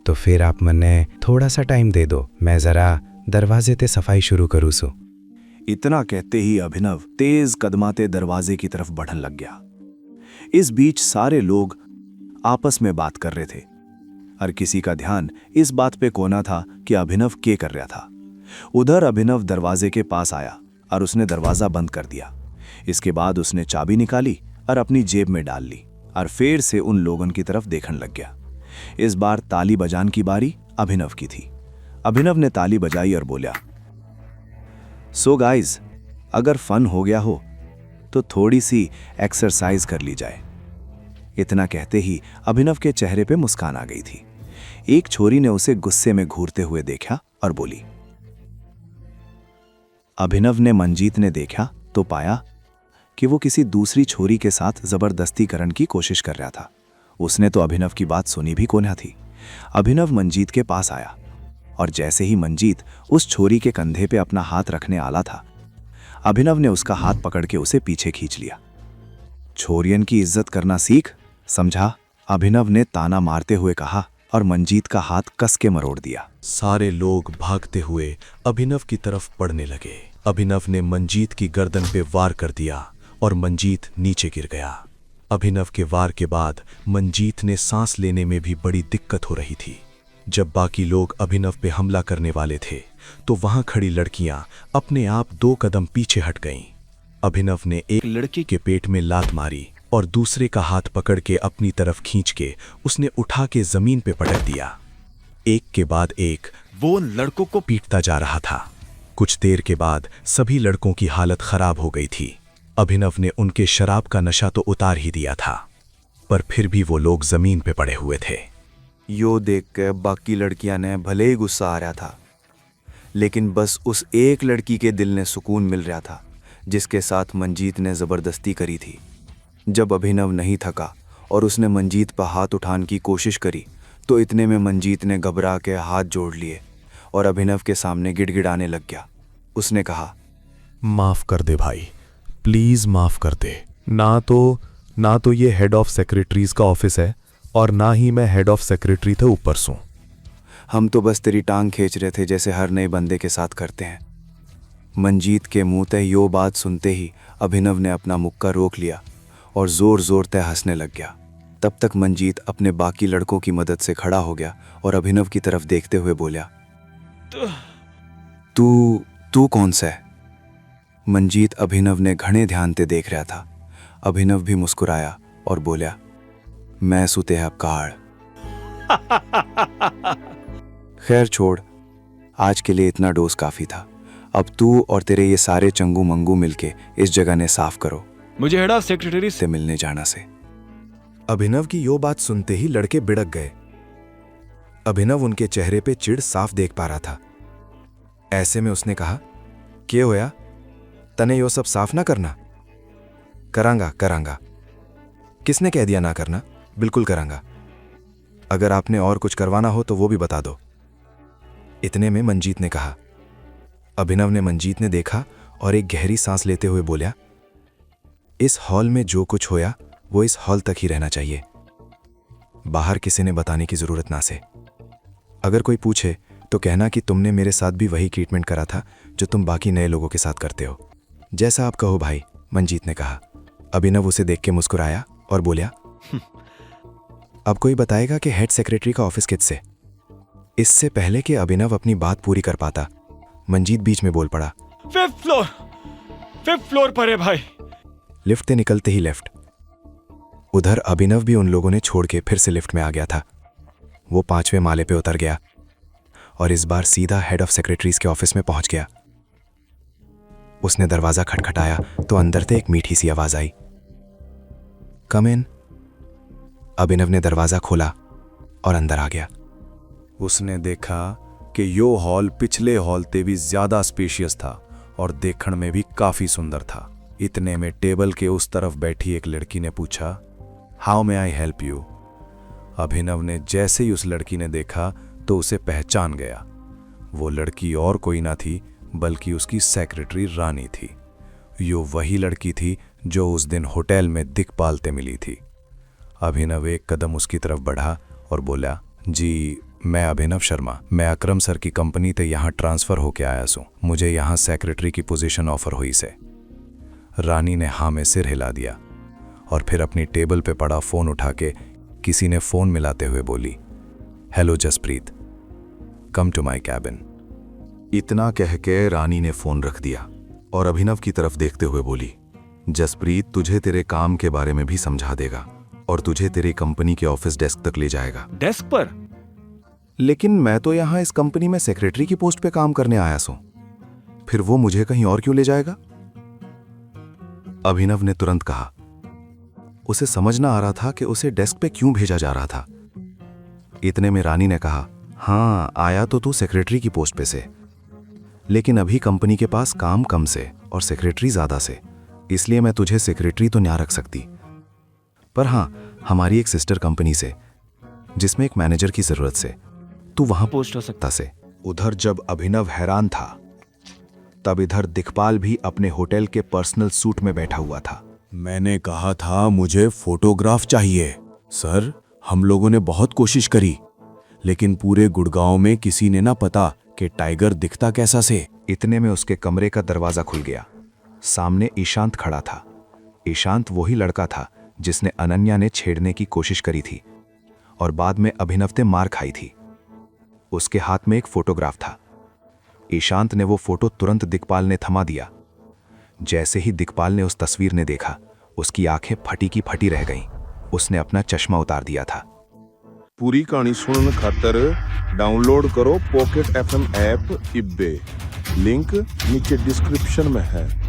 तो फिर आप मन्ने थोड़ा सा टाइम दे दो, मैं जरा दरवाजे ते सफाई शुरू करूँ सो। इतना कहते ही अभिनव तेज कदमाते दरवाजे की तरफ बढ़ने लग गया। इस बीच सारे लोग आपस में बात कर रहे थे। हर किसी का ध्यान इस बात पे कोना था कि अभिनव क्या कर रहा था। उधर अभिनव दरवाजे के पास आया और उसने दरवाजा बंद कर दिया। इसके बाद उसने चाबी निकाली और अपनी जेब में डाल ली और फिर से उन लोगों की तरफ देखने लग गया। इस बार ताली बजाने की बारी अभिनव की थी। अभिनव ने ताली बजाई और बोला, सो गाइज, अगर फन हो गया हो तो थोड़ी सी एक्सरसाइज कर ली जाए। इतना कहते ही अभिनव के चेहरे पे मुस्कान आ गई थी। एक छोरी ने उसे गुस्से में घूरते हुए देखा और बोली। अभिनव ने मंजीत ने देखा तो पाया कि वो किसी दूसरी छोरी के साथ जबरदस्ती करने की कोशिश कर रहा था। उसने तो अभिनव की बात सुनी भी कोना थी। अभिनव मंजीत के पास आया और जैसे ही मंजीत उस छोरी के कंधे पे अपना हाथ रखने आला था, अभिनव ने उसका हाथ पकड़ के उसे पीछे खींच लिया। छोरियन की इज्जत करना सीख, समझा, अभिनव ने ताना मारते हुए कहा और मंजीत का हाथ कस के मरोड़ दिया। सारे लोग भागते हुए अभिनव की तरफ पड़ने लगे। अभिनव ने मंजीत की गर्दन पे वार कर दिया और मंजीत नीचे गिर गया। अभिनव के वार के बाद मंजीत ने सांस लेने में भी बड़ी दिक्कत हो रही थी। जब बाकी लोग अभिनव पे हमला करने वाले थे तो वहां खड़ी लड़कियां अपने आप 2 कदम पीछे हट गईं। अभिनव ने एक लड़की के पेट में लात मारी और दूसरे का हाथ पकड़ के अपनी तरफ खींच के उसने उठा के जमीन पे पटक दिया। एक के बाद एक वो उन लड़कों को पीटता जा रहा था। कुछ देर के बाद सभी लड़कों की हालत खराब हो गई थी। अभिनव ने उनके शराब का नशा तो उतार ही दिया था, पर फिर भी वो लोग जमीन पे पड़े हुए थे। यो देख के बाकी लड़कियां ने भले ही गुस्सा आ रहा था, लेकिन बस उस एक लड़की के दिल ने सुकून मिल रहा था जिसके साथ मंजीत ने जबरदस्ती करी थी। जब अभिनव नहीं थका और उसने मंजीत पर हाथ उठाने की कोशिश करी तो इतने में मंजीत ने घबरा के हाथ जोड़ लिए और अभिनव के सामने गिड़गिड़ाने लग गया। उसने कहा, माफ कर दे भाई, प्लीज माफ कर दे। ना तो ये हेड ऑफ सेक्रेटरीज का ऑफिस है और ना ही मैं हेड ऑफ सेक्रेटरी थे ऊपर सू। हम तो बस तेरी टांग खींच रहे थे जैसे हर नए बंदे के साथ करते हैं। मंजीत के मुंह ते यो बात सुनते ही अभिनव ने अपना मुक्का रोक लिया और जोर जोर ते हंसने लग गया। तब तक मंजीत अपने बाकी लड़कों की मदद से खड़ा हो गया और अभिनव की तरफ देखते हुए बोला, तू कौन सा है? मंजीत अभिनव ने घने ध्यान से देख रहा था। अभिनव भी मुस्कुराया और बोला, मैं सुते है काड़। खैर छोड़, आज के लिए इतना डोज काफी था। अब तू और तेरे ये सारे चंगू मंगू मिलके इस जगह ने साफ करो, मुझे हेड ऑफ सेक्रेटरी से मिलने जाना से। अभिनव की यो बात सुनते ही लड़के बिड़क गए। अभिनव उनके चेहरे पे चिढ़ साफ देख पा रहा था। ऐसे में उसने कहा, क्या होया, तने यो सब साफ ना करना? करांगा। किसने कह दिया ना करना? बिल्कुल करांगा। अगर आपने और कुछ करवाना हो तो वो भी बता दो। इतने में मंजीत ने कहा। अभिनव ने मंजीत ने देखा और एक गहरी सांस लेते हुए बोला, इस हॉल में जो कुछ होया वो इस हॉल तक ही रहना चाहिए, बाहर किसी ने बताने की जरूरत ना से। अगर कोई पूछे तो कहना कि तुमने मेरे साथ भी वही ट्रीटमेंट करा था जो तुम बाकी नए लोगों के साथ करते हो। जैसा आप कहो भाई, मंजीत ने कहा। अभिनव उसे देख के मुस्कुराया और बोला, अब कोई बताएगा कि हेड सेक्रेटरी का ऑफिस किससे? इससे पहले कि अभिनव अपनी बात पूरी कर पाता, मंजीत बीच में बोल पड़ा, 5th फ्लोर पर है भाई। लिफ्ट से निकलते ही लेफ्ट। उधर अभिनव भी उन लोगों ने छोड़ के फिर से लिफ्ट में आ गया था। वो 5वें माले पे उतर गया और इस बार सीधा हेड ऑफ सेक्रेटरीज के ऑफिस में पहुंच गया। उसने दरवाजा खटखटाया तो अंदर से एक मीठी सी आवाज आई, कम इन। अभिनव ने दरवाजा खोला और अंदर आ गया। उसने देखा कि यो हॉल पिछले हॉल ते भी ज्यादा स्पेशियस था और देखने में भी काफी सुंदर था। इतने में टेबल के उस तरफ बैठी एक लड़की ने पूछा, how may I help you? Abhinav ने जैसे ही उस लड़की ने देखा तो उसे पहचान गया। वो लड़की और कोई ना थी बल्कि उसकी सेक्रेटरी रानी थी। यो वही लड़की थी जो उस दिन होटल में दिखपालते मिली थी। अभिनव एक कदम उसकी तरफ बढ़ा और बोला, जी मैं अभिनव शर्मा, मैं अकरम सर की कंपनी ते यहाँ ट्रांसफ़र होके आया सूँ। मुझे यहाँ सेक्रेटरी की पोजीशन ऑफर हुई से। रानी ने हाँ में सिर हिला दिया और फिर अपनी टेबल पे पड़ा फ़ोन उठा के किसी ने फ़ोन मिलाते हुए बोली, hello Jaspreet, come to my cabin. इतना कह के रानी ने फोन रख दिया और अभिनव की तरफ देखते हुए बोली, जसप्रीत तुझे तेरे काम के बारे में भी समझा देगा और तुझे तेरी कंपनी के ऑफिस डेस्क तक ले जाएगा। डेस्क पर? लेकिन मैं तो यहाँ इस कंपनी में सेक्रेटरी की पोस्ट पे काम करने आया हूं, फिर वो मुझे कहीं और क्यों ले जाएगा? अभिनव ने तुरंत कहा। उसे समझ ना आ रहा था कि उसे डेस्क पे क्यों भेजा जा रहा था। इतने में रानी ने कहा, हाँ आया तो तू सेक्रेटरी की पोस्ट पे से, लेकिन अभी कंपनी के पास काम कम से और सेक्रेटरी ज्यादा से, इसलिए मैं तुझे सेक्रेटरी तो ना रख सकती, पर हाँ हमारी एक सिस्टर कंपनी से जिसमें एक मैनेजर की जरूरत से तू वहां पोस्ट हो सकता से। उधर जब अभिनव हैरान था, तब इधर दिखपाल भी अपने होटल के पर्सनल सूट में बैठा हुआ था। मैंने कहा था मुझे फोटोग्राफ चाहिए सर, हम लोगों ने बहुत कोशिश करी, लेकिन पूरे गुड़गांव में किसी ने ना पता कि टाइगर दिखता कैसा से। इतने में उसके कमरे का दरवाजा खुल गया। सामने ईशांत खड़ा था। ईशांत वही लड़का था जिसने अनन्या ने छेड़ने की कोशिश करी थी और बाद में अभिनव ने मार खाई थी। उसके हाथ में एक फोटोग्राफ था। ईशांत ने वो फोटो तुरंत दिखपाल ने थमा दिया। जैसे ही दिखपाल ने उस तस्वीर ने देखा, उसकी आंखें फटी की फटी रह गईं। उसने अपना चश्मा उतार दिया था। पूरी कहानी सुनने खातर डाउनलोड करो पॉकेट FM ऐप इब्बे, लिंक नीचे डिस्क्रिप्शन में है।